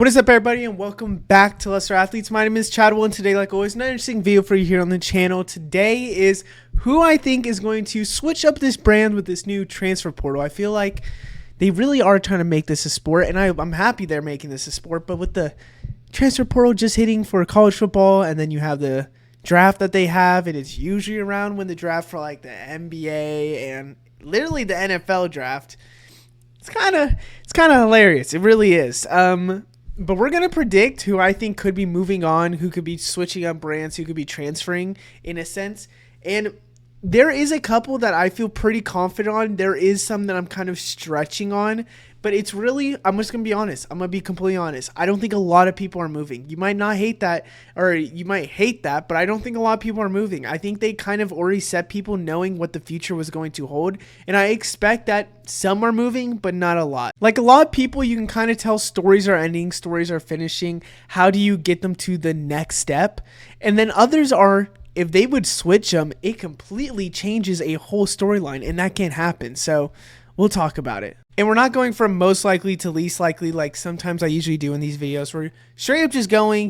What is up, everybody, and welcome back to Lesser Athletes. My name is Chadwell, and today, like always, another interesting video for you here on the channel. Today is who I think is going to switch up this brand with this new transfer portal. I feel like they really are trying to make this a sport, and I'm happy they're making this a sport, but with the transfer portal just hitting for college football, and then you have the draft that they have, and it's usually around when the draft for like the NBA and literally the NFL draft. It's kind of hilarious. It really is. But we're going to predict who I think could be moving on, who could be switching up brands, who could be transferring in a sense. And there is a couple that I feel pretty confident on. There is some that I'm kind of stretching on. But it's really, I'm just going to be honest. I'm going to be completely honest. I don't think a lot of people are moving. You might not hate that, or you might hate that, but I don't think a lot of people are moving. I think they kind of already set people knowing what the future was going to hold. And I expect that some are moving, but not a lot. Like a lot of people, you can kind of tell stories are ending, stories are finishing. How do you get them to the next step? And then others are, if they would switch them, it completely changes a whole storyline, and that can't happen. So we'll talk about it. And we're not going from most likely to least likely like sometimes I usually do in these videos. We're straight up just going,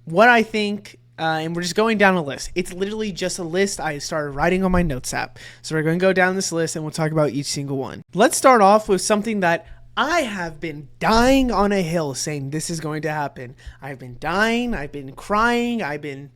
what I think, and we're just going down a list. It's literally just a list I started writing on my notes app. So we're going to go down this list and we'll talk about each single one. Let's start off with something that I have been dying on a hill saying this is going to happen. I've been dying, I've been crying, I've been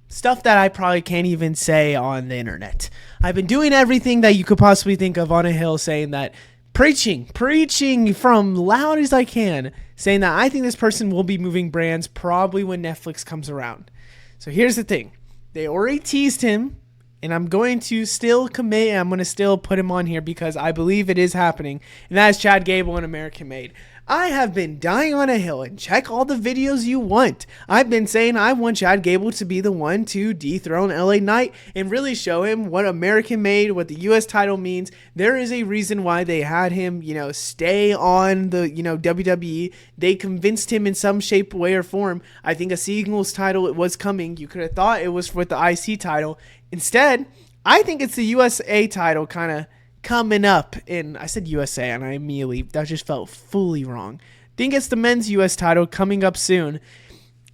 stuff that I probably can't even say on the internet. I've been doing everything that you could possibly think of on a hill saying that preaching from loud as I can, saying that I think this person will be moving brands probably when Netflix comes around. So here's the thing. They already teased him, and I'm going to still commit, and I'm going to still put him on here because I believe it is happening, and that is Chad Gable and American Made. I have been dying on a hill, and check all the videos you want. I've been saying I want Chad Gable to be the one to dethrone LA Knight and really show him what American Made, what the U.S. title means. There is a reason why they had him, stay on the, WWE. They convinced him in some shape, way, or form. I think a singles title was coming. You could have thought it was with the IC title. Instead, I think it's the USA title kind of coming up in, I said USA and I immediately, that just felt fully wrong. I think it's the men's US title coming up soon.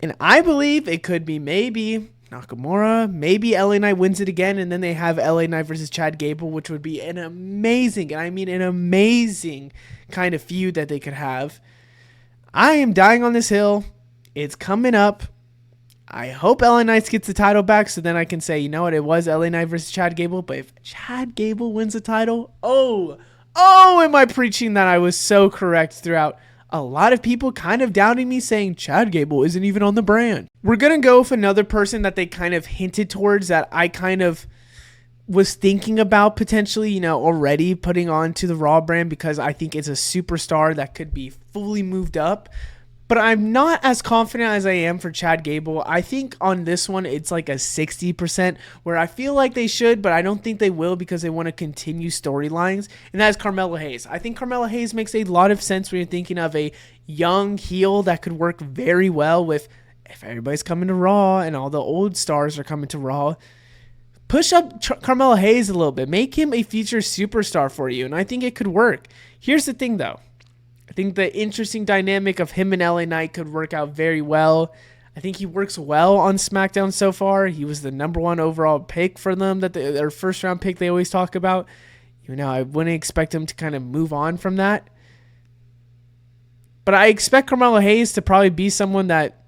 And I believe it could be maybe Nakamura, maybe LA Knight wins it again, and then they have LA Knight versus Chad Gable, which would be an amazing, and I mean an amazing kind of feud that they could have. I am dying on this hill. It's coming up. I hope LA Knight gets the title back so then I can say, you know what, it was LA Knight versus Chad Gable. But if Chad Gable wins the title, am I preaching that I was so correct throughout? A lot of people kind of doubting me saying Chad Gable isn't even on the brand. We're going to go with another person that they kind of hinted towards that I kind of was thinking about potentially, already putting on to the Raw brand because I think it's a superstar that could be fully moved up. But I'm not as confident as I am for Chad Gable. I think on this one, it's like a 60% where I feel like they should, but I don't think they will because they want to continue storylines. And that is Carmelo Hayes. I think Carmelo Hayes makes a lot of sense when you're thinking of a young heel that could work very well with, if everybody's coming to Raw and all the old stars are coming to Raw, push up Carmelo Hayes a little bit. Make him a future superstar for you. And I think it could work. Here's the thing, though. I think the interesting dynamic of him and LA Knight could work out very well. I think he works well on SmackDown so far. He was the #1 overall pick for them, their first round pick they always talk about. I wouldn't expect him to kind of move on from that. But I expect Carmelo Hayes to probably be someone that,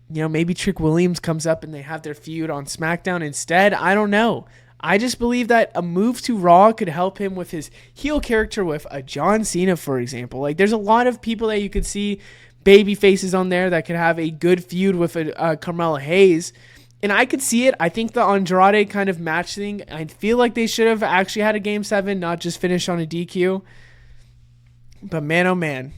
maybe Trick Williams comes up and they have their feud on SmackDown instead. I don't know. I just believe that a move to Raw could help him with his heel character with a John Cena, for example. Like, there's a lot of people that you could see baby faces on there that could have a good feud with a Carmelo Hayes. And I could see it. I think the Andrade kind of match thing, I feel like they should have actually had a Game 7, not just finish on a DQ. But man, oh man.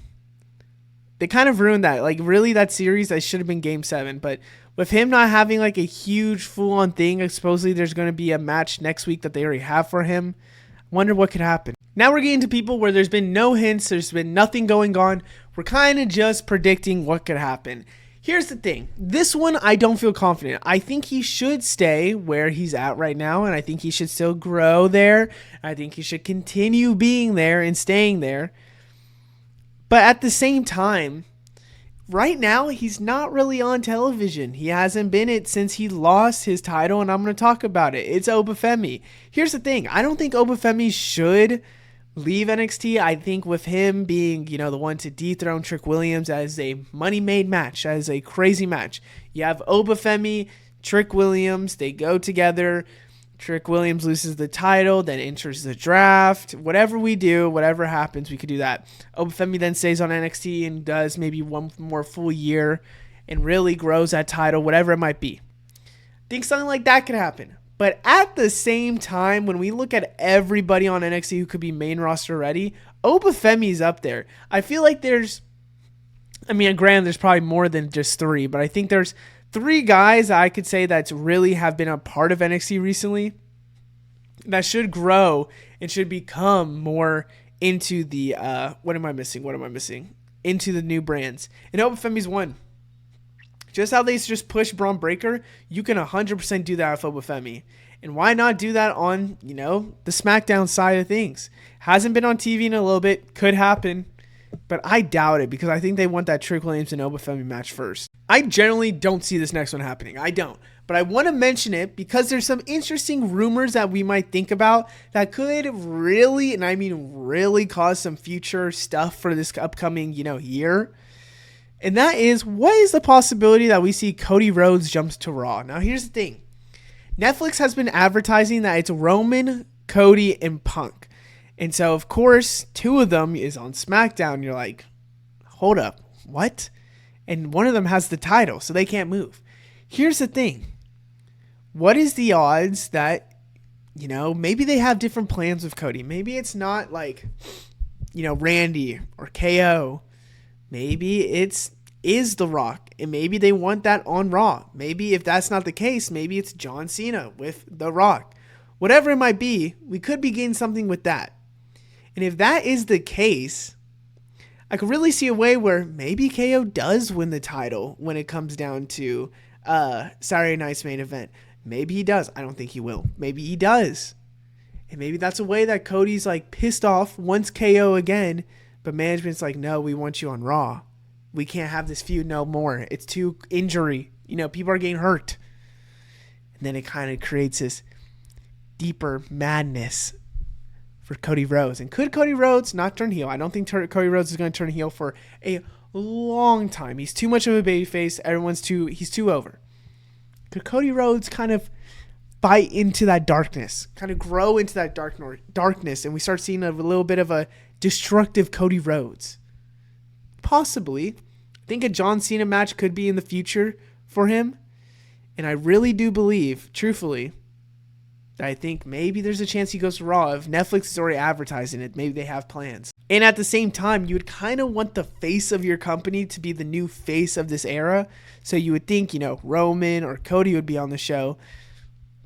They kind of ruined that. Like, really, that series, that should have been Game 7. But with him not having like a huge full-on thing, supposedly there's going to be a match next week that they already have for him. I wonder what could happen. Now we're getting to people where there's been no hints, there's been nothing going on. We're kind of just predicting what could happen. Here's the thing. This one, I don't feel confident. I think he should stay where he's at right now, and I think he should still grow there. I think he should continue being there and staying there. But at the same time, right now, he's not really on television. He hasn't been it since he lost his title, and I'm going to talk about it. It's Obafemi. Here's the thing. I don't think Obafemi should leave NXT. I think with him being, the one to dethrone Trick Williams as a money-made match, as a crazy match. You have Obafemi, Trick Williams, they go together. Trick Williams loses the title, then enters the draft. Whatever we do, whatever happens, we could do that. Obafemi then stays on NXT and does maybe one more full year and really grows that title, whatever it might be. I think something like that could happen. But at the same time, when we look at everybody on NXT who could be main roster ready, Obafemi's up there. I feel like granted, there's probably more than just 3, but I think there's 3 guys I could say that really have been a part of NXT recently that should grow and should become more into the, what am I missing? Into the new brands. And Obafemi's one. Just how they just push Braun Breaker, you can 100% do that with Obafemi. And why not do that on, the SmackDown side of things? Hasn't been on TV in a little bit. Could happen. But I doubt it because I think they want that Trick Williams and Obafemi match first. I generally don't see this next one happening. I don't. But I want to mention it because there's some interesting rumors that we might think about that could really, and I mean really, cause some future stuff for this upcoming, year. And that is, what is the possibility that we see Cody Rhodes jumps to Raw? Now, here's the thing. Netflix has been advertising that it's Roman, Cody, and Punk. And so, of course, 2 of them is on SmackDown. You're like, hold up, what? And one of them has the title, so they can't move. Here's the thing. What is the odds that, maybe they have different plans with Cody? Maybe it's not like, Randy or KO. Maybe is The Rock, and maybe they want that on Raw. Maybe if that's not the case, maybe it's John Cena with The Rock. Whatever it might be, we could be getting something with that. And if that is the case, I could really see a way where maybe KO does win the title when it comes down to Saturday night's main event. Maybe he does. I don't think he will. Maybe he does. And maybe that's a way that Cody's pissed off, wants KO again, but management's like, no, we want you on Raw. We can't have this feud no more. It's too injury. People are getting hurt. And then it kind of creates this deeper madness for Cody Rhodes. And could Cody Rhodes not turn heel? I don't think Cody Rhodes is going to turn heel for a long time. He's too much of a babyface. He's too over. Could Cody Rhodes kind of bite into that darkness, kind of grow into that darkness, and we start seeing a little bit of a destructive Cody Rhodes? Possibly. I think a John Cena match could be in the future for him. And I really do believe, truthfully, that I think maybe there's a chance he goes to Raw. If Netflix is already advertising it, maybe they have plans. And at the same time, you would kind of want the face of your company to be the new face of this era. So you would think, Roman or Cody would be on the show.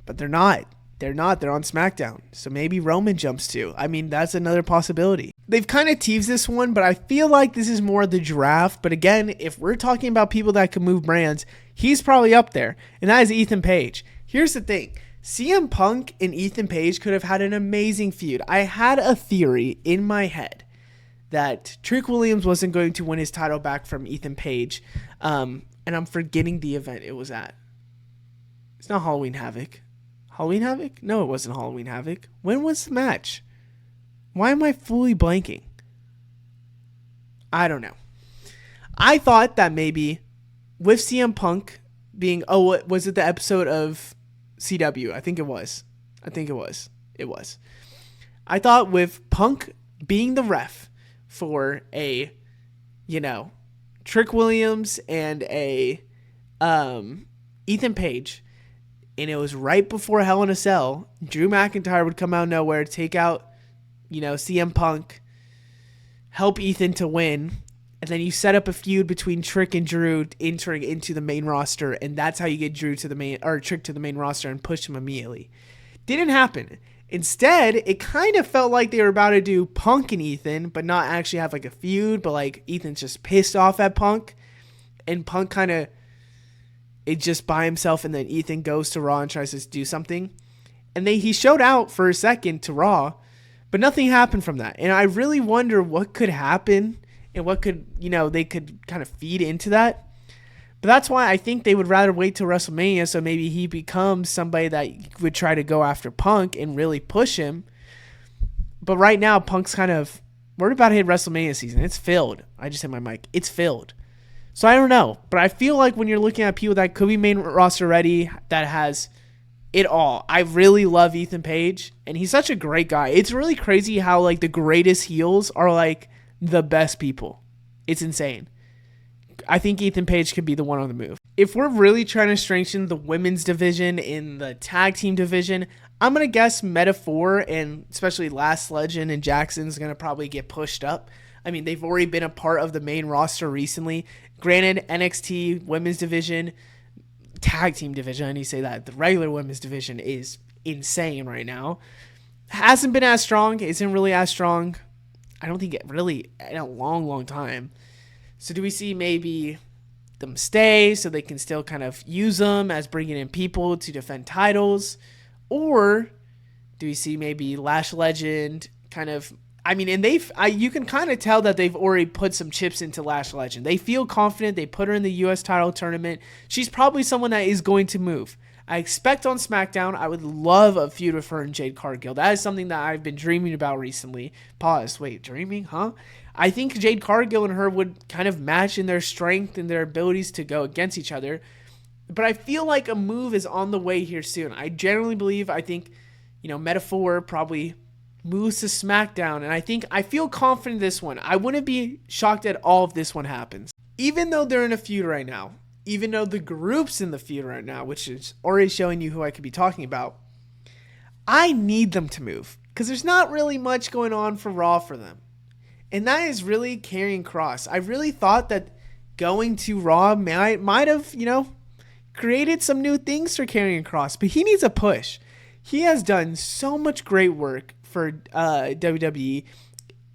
But they're not. They're on SmackDown. So maybe Roman jumps too. That's another possibility. They've kind of teased this one, but I feel like this is more the draft. But again, if we're talking about people that can move brands, he's probably up there. And that is Ethan Page. Here's the thing. CM Punk and Ethan Page could have had an amazing feud. I had a theory in my head that Trick Williams wasn't going to win his title back from Ethan Page. And I'm forgetting the event it was at. It's not Halloween Havoc. Halloween Havoc? No, it wasn't Halloween Havoc. When was the match? Why am I fully blanking? I don't know. I thought that maybe with CM Punk being, was it the episode of CW? I think it was. It was. I thought with Punk being the ref for a, Trick Williams and a Ethan Page, and it was right before Hell in a Cell, Drew McIntyre would come out of nowhere, take out, CM Punk, help Ethan to win, and then you set up a feud between Trick and Drew entering into the main roster, and that's how you get Trick to the main roster and push him immediately. Didn't happen. Instead, it kind of felt like they were about to do Punk and Ethan, but not actually have a feud, but Ethan's just pissed off at Punk, and Punk kind of it's just by himself, and then Ethan goes to Raw and tries to do something. And then he showed out for a second to Raw, but nothing happened from that. And I really wonder what could happen and what could, they could kind of feed into that. But that's why I think they would rather wait till WrestleMania, so maybe he becomes somebody that would try to go after Punk and really push him. But right now, Punk's kind of worried about his WrestleMania season. It's filled. I just hit my mic. It's filled. So I don't know. But I feel like when you're looking at people that could be main roster ready, that has it all. I really love Ethan Page, and he's such a great guy. It's really crazy how like the greatest heels are like the best people. It's insane. I think Ethan Page could be the one on the move. If we're really trying to strengthen the women's division in the tag team division, I'm going to guess Metaphor and especially Last Legend and Jackson's going to probably get pushed up. I mean, they've already been a part of the main roster recently. Granted, NXT women's division, tag team division, I need to say that. The regular women's division is insane right now. Hasn't been as strong. Isn't really as strong. I don't think it really in a long, long time. So do we see maybe them stay so they can still kind of use them as bringing in people to defend titles? Or do we see maybe Lash Legend kind of, and you can kind of tell that they've already put some chips into Lash Legend. They feel confident. They put her in the U.S. title tournament. She's probably someone that is going to move. I expect on SmackDown, I would love a feud with her and Jade Cargill. That is something that I've been dreaming about recently. Pause. Wait, dreaming? Huh? I think Jade Cargill and her would kind of match in their strength and their abilities to go against each other. But I feel like a move is on the way here soon. I think, Metaphor probably moves to SmackDown. And I feel confident in this one. I wouldn't be shocked at all if this one happens. Even though they're in a feud right now, even though the group's in the feud right now, which is already showing you who I could be talking about, I need them to move because there's not really much going on for Raw for them. And that is really Karrion Kross. I really thought that going to Raw might have, created some new things for Karrion Kross, but he needs a push. He has done so much great work for WWE.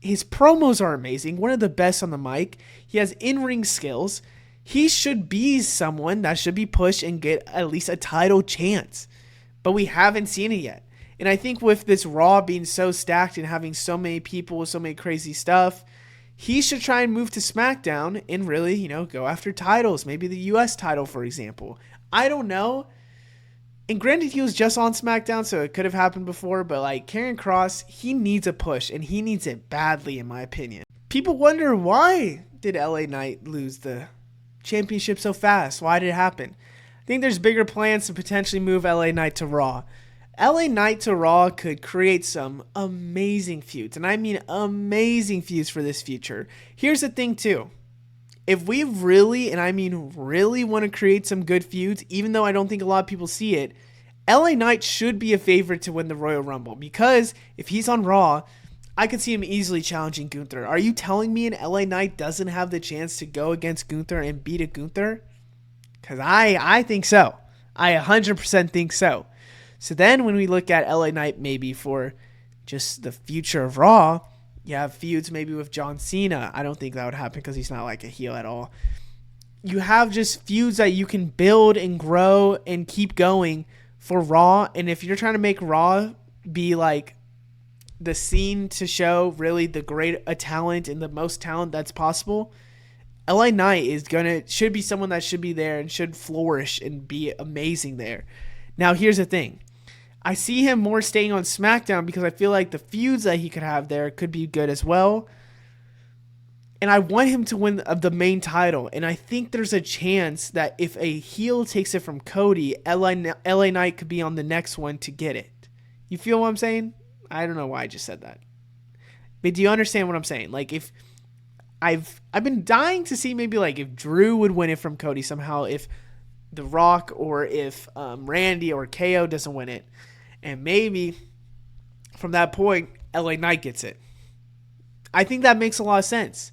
His promos are amazing, one of the best on the mic. He has in-ring skills. He should be someone that should be pushed and get at least a title chance. But we haven't seen it yet. And I think with this Raw being so stacked and having so many people, so many crazy stuff, he should try and move to SmackDown and really, go after titles. Maybe the U.S. title, for example. I don't know. And granted, he was just on SmackDown, so it could have happened before. But like Karrion Kross, he needs a push, and he needs it badly, in my opinion. People wonder, why did LA Knight lose the championship so fast? Why did it happen? I think there's bigger plans to potentially move LA Knight to Raw. LA Knight to Raw could create some amazing feuds, and I mean amazing feuds for this future. Here's the thing too. If we really, and I mean really want to create some good feuds, even though I don't think a lot of people see it, LA Knight should be a favorite to win the Royal Rumble, because if he's on Raw, I could see him easily challenging Gunther. Are you telling me an LA Knight doesn't have the chance to go against Gunther and beat a Gunther? Because I think so. I 100% think so. So then when we look at LA Knight maybe for just the future of Raw, you have feuds maybe with John Cena. I don't think that would happen because he's not like a heel at all. You have just feuds that you can build and grow and keep going for Raw. And if you're trying to make Raw be like the scene to show really the great talent and the most talent that's possible, LA Knight should be someone that should be there and should flourish and be amazing there. Now here's the thing. I see him more staying on SmackDown because I feel like the feuds that he could have there could be good as well. And I want him to win the main title. And I think there's a chance that if a heel takes it from Cody, LA Knight could be on the next one to get it. You feel what I'm saying? I don't know why I just said that. But do you understand what I'm saying? Like if I've been dying to see maybe like if Drew would win it from Cody somehow, if The Rock or if Randy or KO doesn't win it. And maybe from that point, LA Knight gets it. I think that makes a lot of sense.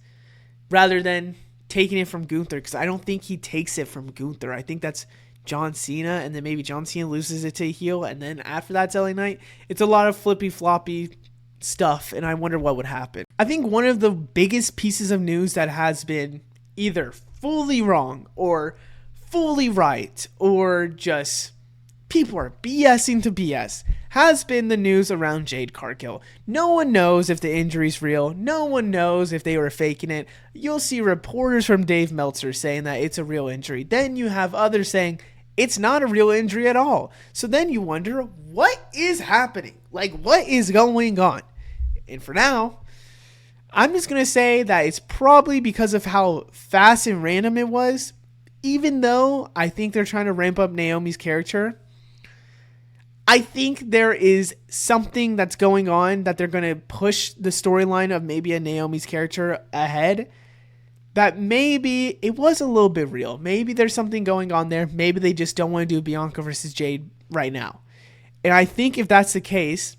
Rather than taking it from Gunther, because I don't think he takes it from Gunther. I think that's John Cena, and then maybe John Cena loses it to a heel, and then after that's LA Knight. It's a lot of flippy-floppy stuff, and I wonder what would happen. I think one of the biggest pieces of news that has been either fully wrong or fully right, or just people are BSing to BS. has been the news around Jade Cargill. No one knows if the injury's real. No one knows if they were faking it. You'll see reporters from Dave Meltzer saying that it's a real injury. Then you have others saying it's not a real injury at all. So then you wonder, what is happening? Like, what is going on? And for now, I'm just going to say that it's probably because of how fast and random it was. Even though I think they're trying to ramp up Naomi's character, I think there is something that's going on that they're going to push the storyline of maybe a Naomi's character ahead. That maybe it was a little bit real. Maybe there's something going on there. Maybe they just don't want to do Bianca versus Jade right now. And I think if that's the case,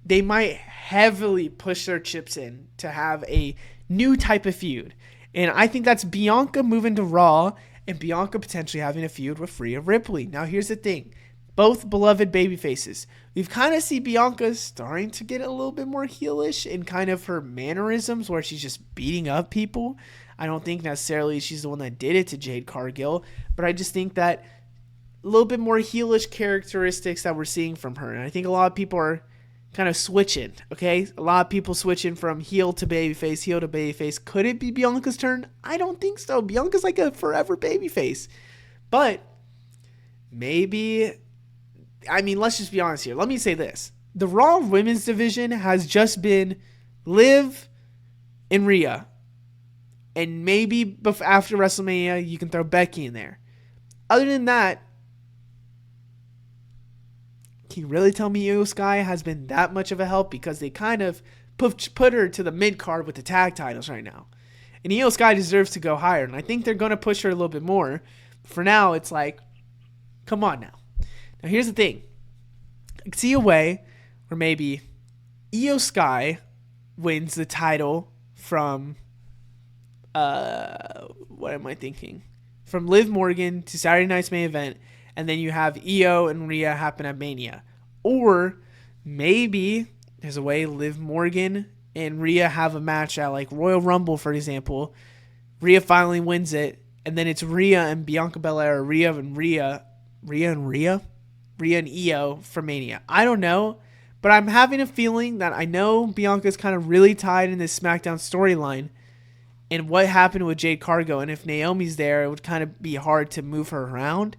they might heavily push their chips in to have a new type of feud. And I think that's Bianca moving to Raw and Bianca potentially having a feud with Rhea Ripley. Now here's the thing. Both beloved babyfaces. We've kind of seen Bianca starting to get a little bit more heelish in kind of her mannerisms where she's just beating up people. I don't think necessarily she's the one that did it to Jade Cargill, but I just think that a little bit more heelish characteristics that we're seeing from her. And I think a lot of people are kind of switching, okay? A lot of people switching from heel to babyface. Could it be Bianca's turn? I don't think so. Bianca's like a forever babyface. But maybe, I mean, let's just be honest here. Let me say this. The Raw women's division has just been Liv and Rhea. And maybe after WrestleMania, you can throw Becky in there. Other than that, can you really tell me Io Sky has been that much of a help? Because they kind of put her to the mid-card with the tag titles right now. And Io Sky deserves to go higher. And I think they're going to push her a little bit more. For now, it's like, come on now. Now, here's the thing. I can see a way where maybe Io Sky wins the title from, what am I thinking? From Liv Morgan to Saturday Night's Main Event. And then you have Io and Rhea happen at Mania. Or maybe there's a way Liv Morgan and Rhea have a match at like Royal Rumble, for example. Rhea finally wins it. And then it's Rhea and Bianca Belair, or Rhea and Io for Mania. I don't know. But I'm having a feeling that I know Bianca's kind of really tied in this SmackDown storyline. And what happened with Jade Cargill. And if Naomi's there, it would kind of be hard to move her around.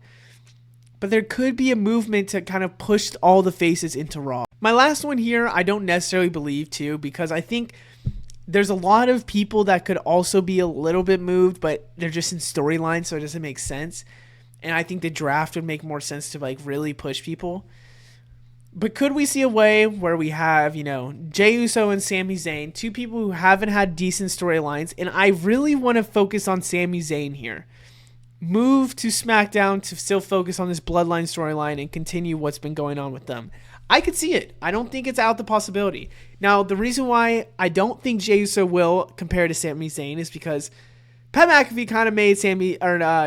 But there could be a movement to kind of push all the faces into Raw. My last one here, I don't necessarily believe too, because I think there's a lot of people that could also be a little bit moved, but they're just in storylines, so it doesn't make sense. And I think the draft would make more sense to like really push people. But could we see a way where we have, Jey Uso and Sami Zayn, two people who haven't had decent storylines, and I really want to focus on Sami Zayn here. Move to SmackDown to still focus on this Bloodline storyline and continue what's been going on with them. I could see it. I don't think it's out the possibility. Now, the reason why I don't think Jey Uso will compare to Sami Zayn is because Pat McAfee kind of made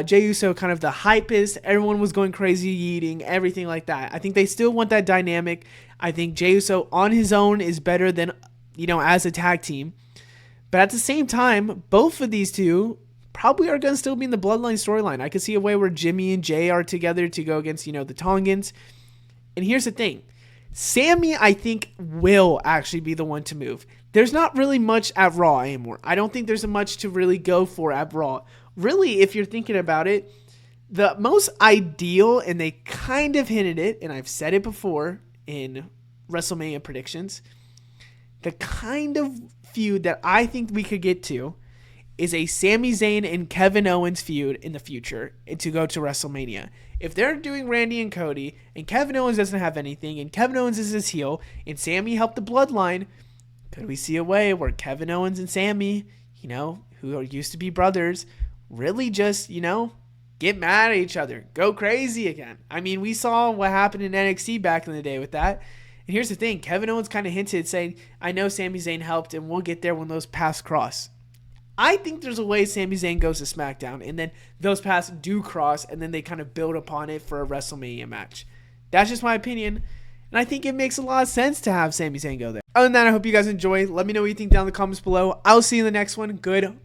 Jey Uso kind of the hypest. Everyone was going crazy, eating, everything like that. I think they still want that dynamic. I think Jey Uso on his own is better than, as a tag team. But at the same time, both of these two probably are going to still be in the Bloodline storyline. I could see a way where Jimmy and Jay are together to go against, the Tongans. And here's the thing. Sammy, I think, will actually be the one to move. There's not really much at Raw anymore. I don't think there's much to really go for at Raw. Really, if you're thinking about it, the most ideal, and they kind of hinted it, and I've said it before in WrestleMania predictions, the kind of feud that I think we could get to is a Sami Zayn and Kevin Owens feud in the future to go to WrestleMania. If they're doing Randy and Cody, and Kevin Owens doesn't have anything, and Kevin Owens is his heel, and Sami helped the Bloodline, could we see a way where Kevin Owens and Sami, who used to be brothers, really just, get mad at each other, go crazy again? I mean, we saw what happened in NXT back in the day with that. And here's the thing. Kevin Owens kind of hinted saying, I know Sami Zayn helped, and we'll get there when those paths cross. I think there's a way Sami Zayn goes to SmackDown, and then those paths do cross, and then they kind of build upon it for a WrestleMania match. That's just my opinion, and I think it makes a lot of sense to have Sami Zayn go there. Other than that, I hope you guys enjoy. Let me know what you think down in the comments below. I'll see you in the next one. Goodbye.